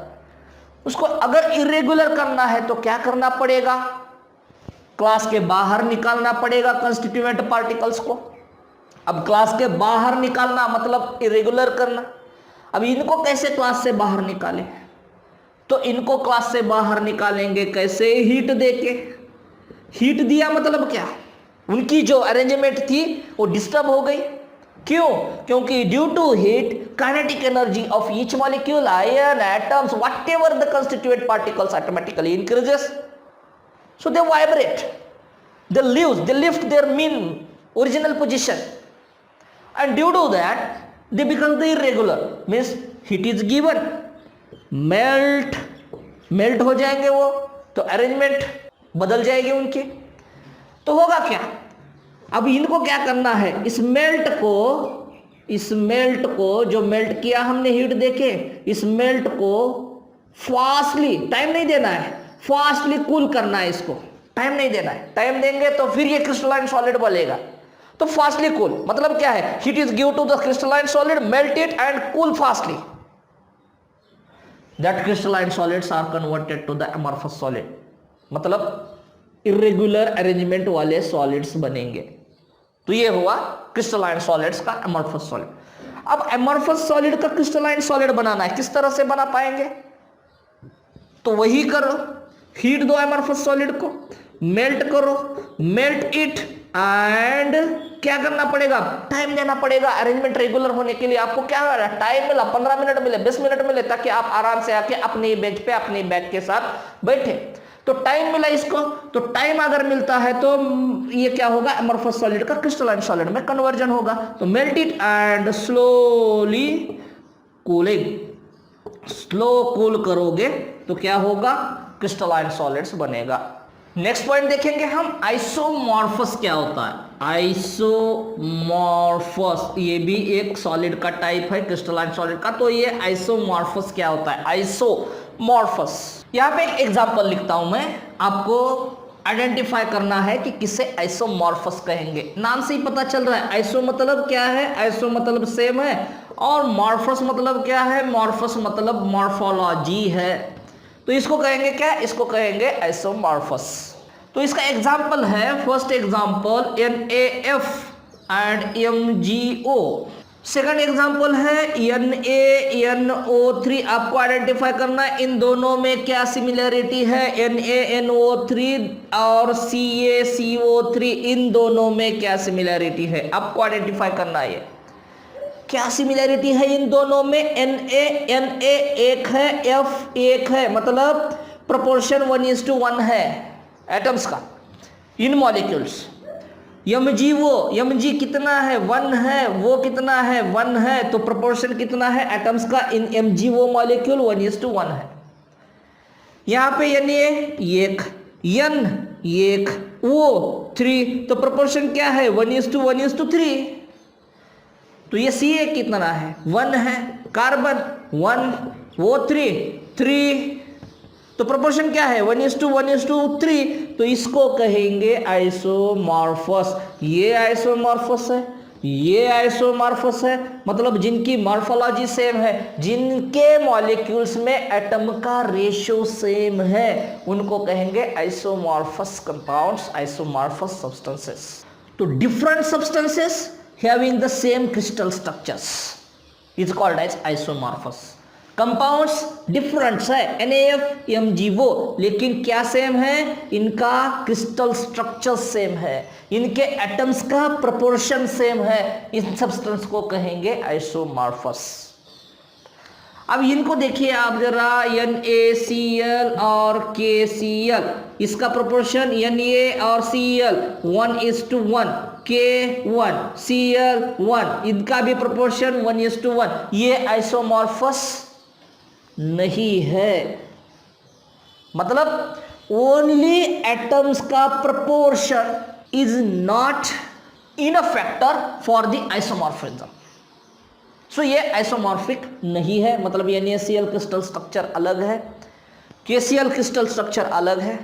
उसको अगर इरेगुलर करना है तो क्या करना पड़ेगा, क्लास के बाहर निकालना पड़ेगा कंस्टिट्यूएंट पार्टिकल्स को। अब क्लास के बाहर निकालना मतलब इरेगुलर करना। अब इनको कैसे क्लास से बाहर निकालें, तो इनको क्लास से बाहर निकालेंगे कैसे, हीट देके। हीट दिया मतलब क्या, उनकी जो अरेंजमेंट थी वो डिस्टर्ब हो गई। क्यों, क्योंकि due to heat kinetic energy of each molecule, ion, atoms, whatever the constituent particles automatically increases, so they vibrate, they lift their mean original position, and due to that they become the irregular, means heat is given, melt हो जाएंगे वो, तो arrangement बदल जाएगी उनकी। तो होगा क्या, अब इनको क्या करना है, इस मेल्ट को जो मेल्ट किया हमने हीट देके, इस मेल्ट को फास्टली, टाइम नहीं देना है, फास्टली कूल करना है, इसको टाइम नहीं देना है। टाइम देंगे तो फिर ये क्रिस्टलाइन सॉलिड बनेगा। तो फास्टली कूल मतलब क्या है, heat is give to the crystalline solid, melt it and cool fastly, that crystalline solids are converted to the amorphous solid. मतलब इरेगुलर अरेंजमेंट वाले सॉलिड्स बनेंगे। तो ये हुआ क्रिस्टलाइन सॉलिड्स का अमॉर्फस सॉलिड। अब अमॉर्फस सॉलिड का क्रिस्टलाइन सॉलिड बनाना है, किस तरह से बना पाएंगे, तो वही करो, हीट दो अमॉर्फस सॉलिड को, मेल्ट करो, मेल्ट इट, एंड क्या करना पड़ेगा, टाइम देना पड़ेगा अरेंजमेंट रेगुलर होने के लिए। आपको क्या टाइम मिला, 15 मिनट मिले, 20 मिनट मिले, ताकि आप आराम से आके अपने बेंच पे अपनी बैग के साथ बैठे। तो टाइम मिला इसको, तो टाइम अगर मिलता है तो ये क्या होगा, अमॉर्फस सॉलिड का क्रिस्टलाइन सॉलिड में कन्वर्जन होगा। तो melt it and slowly cooling, slow cool करोगे तो क्या होगा, क्रिस्टलाइन सॉलिड्स बनेगा। नेक्स्ट पॉइंट देखेंगे हम, आइसोमॉर्फस क्या होता है। आइसोमॉर्फस ये भी एक सॉलिड का टाइप है क्रिस्टलाइन सॉलिड का। तो ये आइसोमॉर्फस क्या होता है, आइसोमॉर्फस। यहां पे एक एग्जांपल लिखता हूं मैं आपको आइडेंटिफाई करना है कि किसे आइसोमॉर्फस कहेंगे। नाम से ही पता चल रहा है, आइसो मतलब क्या है, आइसो मतलब सेम है, और मॉर्फस मतलब क्या है, मॉर्फस मतलब मॉर्फोलॉजी है। तो इसको कहेंगे क्या, इसको कहेंगे आइसोमॉर्फस। तो इसका एग्जाम्पल है, first example NaF and MgO। Second example है NaNO3। आपको आइडेंटिफाई करना है इन दोनों में क्या सिमिलरिटी है, NaNO3 और CaCO3, इन दोनों में क्या सिमिलरिटी है, आपको आइडेंटिफाई करना है क्या सिमिलरिटी है इन दोनों में। Na एक है, F एक है, मतलब प्रोपोर्शन 1:1 है एटम्स का इन मॉलिक्यूल्स। Mg कितना है, 1 है, वो कितना है, 1 है, तो प्रोपोर्शन कितना है एटम्स का इन MgO मॉलिक्यूल, 1:1 है। यहाँ पे Na एक, N एक, O 3, तो प्रोपोर्शन क्या है 1:1:3। तो ये Ca कितना है, 1 है, कार्बन 1, वो 3, तो प्रोपोर्शन क्या है 1:1:3। तो इसको कहेंगे आइसोमॉर्फस। ये आइसोमॉर्फस है, ये आइसोमॉर्फस है, मतलब जिनकी मॉर्फोलॉजी सेम है, जिनके मॉलिक्यूल्स में एटम का रेशियो सेम है, उनको कहेंगे आइसोमॉर्फस कंपाउंड्स, आइसोमॉर्फस सब्सटेंसेस। तो different substances having the same crystal structures is called as isomorphous। Compounds different है NaF MgO, लेकिन क्या सेम है, इनका क्रिस्टल स्ट्रक्चर सेम है, इनके एटम्स का प्रोपोर्शन सेम है, इन सब्सटेंस को कहेंगे आइसोमॉर्फस। अब इनको देखिए आप जरा, NaCl और KCl, इसका प्रोपोर्शन Na और Cl 1:1, K1 Cl 1, इनका भी प्रोपोर्शन 1:1। ये आइसोमॉर्फस नहीं है, मतलब ओनली एटम्स का proportion is not in a factor for the isomorphism. So ये आइसोमॉर्फिक नहीं है, मतलब NaCl क्रिस्टल स्ट्रक्चर अलग है, KCl क्रिस्टल स्ट्रक्चर अलग है।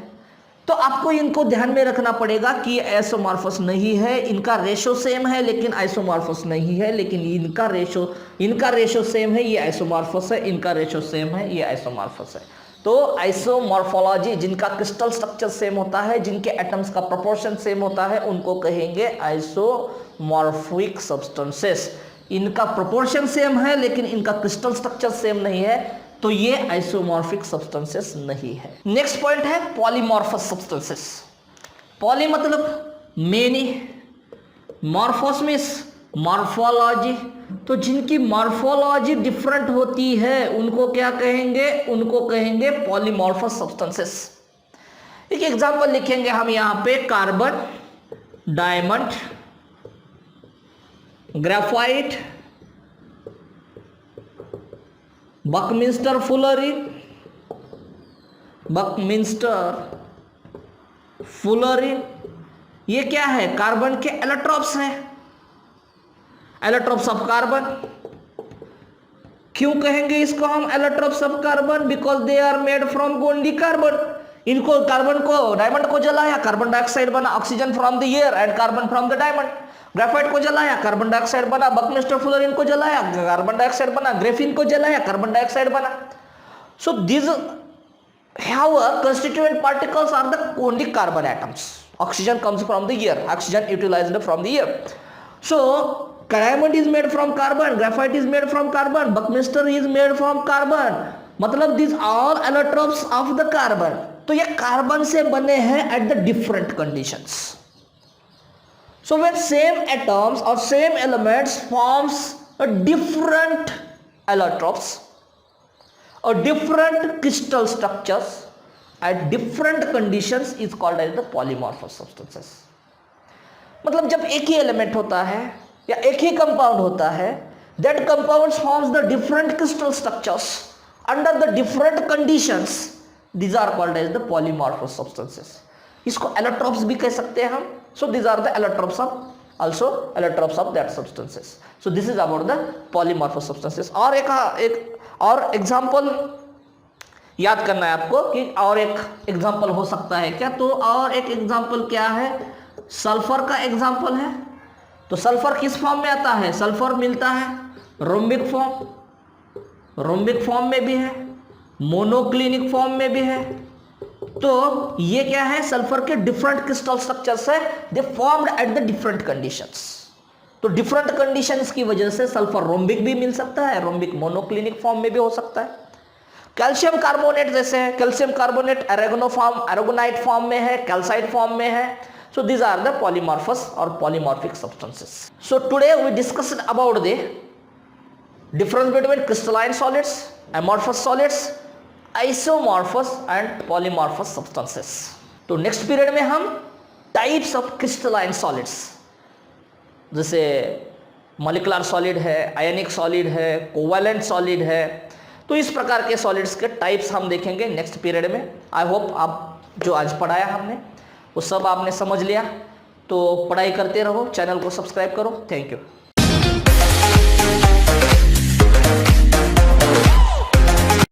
तो आपको इनको ध्यान में रखना पड़ेगा कि ये आइसोमॉर्फस नहीं है, इनका रेशो सेम है लेकिन आइसोमॉर्फस नहीं है, लेकिन इनका रेशो सेम है, ये आइसोमॉर्फस है, इनका रेशो सेम है, ये आइसोमॉर्फस है। तो आइसोमॉर्फोलॉजी, जिनका क्रिस्टल स्ट्रक्चर सेम होता है, जिनके एटम्स का प्रोपोर्शन सेम होता है, उनको कहेंगे आइसोमॉर्फिक सब्सटेंसेस। इनका प्रोपोर्शन सेम है लेकिन इनका क्रिस्टल स्ट्रक्चर सेम नहीं है, तो ये आइसोमॉर्फिक सब्सटेंसेस नहीं है। नेक्स्ट पॉइंट है पॉलीमॉर्फस सब्सटेंसेस। पॉली मतलब मेनी, मॉर्फोस मींस मॉर्फोलॉजी, तो जिनकी मॉर्फोलॉजी डिफरेंट होती है उनको क्या कहेंगे, उनको कहेंगे पॉलीमॉर्फस सब्सटेंसेस। एक एग्जांपल लिखेंगे हम यहाँ पे, carbon, diamond, graphite, Buckminster fullerene, ये क्या है, कार्बन के एलोट्रॉप्स हैं, एलोट्रॉप्स ऑफ कार्बन। क्यों कहेंगे इसको हम allotropes of carbon, because they are made from only carbon. इनको कार्बन को, डायमंड को जलाया, कार्बन डाइऑक्साइड बना, oxygen from the air and carbon from the diamond. Graphite को जलाया, कार्बन डाइऑक्साइड बना, बकमिस्टर फुलरिन को जलाया, कार्बन डाइऑक्साइड बना, ग्रेफिन को जलाया, कार्बन डाइऑक्साइड बना। So this however constituent particles are the only carbon atoms. Oxygen comes from the air, oxygen utilized from the air. So diamond is made from carbon, graphite is made from carbon, buckminster is made from carbon, मतलब these all allotropes of the carbon। तो ये carbon से बने हैं at the different conditions। So when same atoms or same elements forms a different allotropes or different crystal structures at different conditions is called as the polymorphous substances। मतलब जब एक ही element होता है या एक ही कंपाउंड होता है, that compounds forms the different crystal structures under the different conditions, these are called as the polymorphous substances। इसको allotropes भी कह सकते हैं हम। So these are the allotropes of, also allotropes of that substances। So this is about the polymorphous substances। और एक और example याद करना है आपको कि और एक एग्जाम्पल हो सकता है क्या, तो और एक एग्जाम्पल क्या है, सल्फर का एग्जाम्पल है। तो सल्फर किस फॉर्म में आता है, सल्फर मिलता है रोम्बिक फॉर्म में भी है, मोनोक्लिनिक फॉर्म में भी है। तो ये क्या है, सल्फर के डिफरेंट क्रिस्टल स्ट्रक्चर्स है, दे formed at the different conditions. तो डिफरेंट कंडीशंस की वजह से सल्फर रोम्बिक भी मिल सकता है, रोम्बिक मोनोक्लिनिक फॉर्म में भी हो सकता है। कैल्शियम कार्बोनेट जैसे है, कैल्शियम कार्बोनेट एरोगोनाइट फॉर्म में है, कैल्साइट फॉर्म में है। So these are the polymorphous और polymorphic substances. So today we discussed about the difference between crystalline solids, amorphous solids, isomorphous and polymorphous substances। तो नेक्स्ट पीरियड में हम टाइप्स ऑफ क्रिस्टलाइन सॉलिड्स, जैसे molecular solid है, ionic solid है, covalent solid है, तो इस प्रकार के सॉलिड्स के टाइप्स हम देखेंगे नेक्स्ट पीरियड में। आई होप आप जो आज पढ़ाया हमने वो सब आपने समझ लिया। तो पढ़ाई करते रहो, चैनल को सब्सक्राइब करो। Thank you.